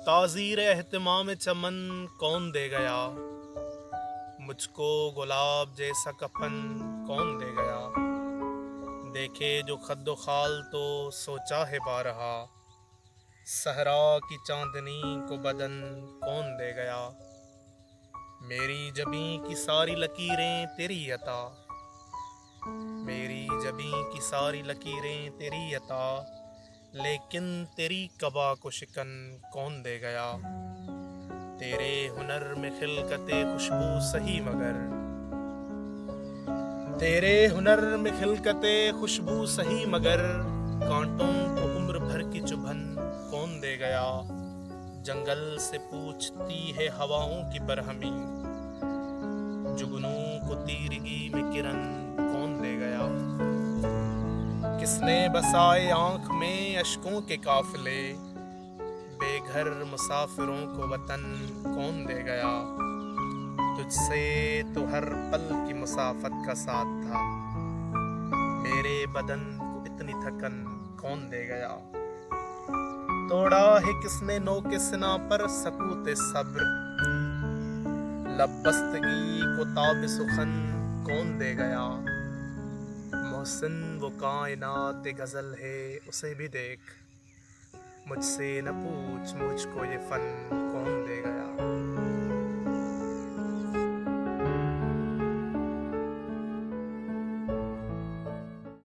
ताज़ीर एहतिमाम चमन कौन दे गया, मुझको गुलाब जैसा कफन कौन दे गया। देखे जो खद्दो खाल तो सोचा है बारहा, सहरा की चांदनी को बदन कौन दे गया। मेरी जबीं की सारी लकीरें तेरी अता, मेरी जबीं की सारी लकीरें तेरी अता, लेकिन तेरी कबा को शिकन कौन दे गया। तेरे हुनर में खिलकते खुशबू सही मगर, तेरे हुनर में खिलकते खुशबू सही मगर, कांटों को उम्र भर की चुभन कौन दे गया। जंगल से पूछती है हवाओं की बरहमी, जुगनू को तीरगी में किरण कौन दे गया। किसने बसाए आंख में अश्कों के काफिले, बेघर मुसाफिरों को वतन कौन दे गया। तुझसे तो हर पल की मुसाफत का साथ था, मेरे बदन को इतनी थकन कौन दे गया। तोड़ा है किसने नो के सिना पर सकूते सब्र, लबस्तगी को ताब सुखन कौन दे गया। मोहसिन वो कायनात गजल है उसे भी देख, मुझसे न पूछ मुझको ये फन कौन दे गया।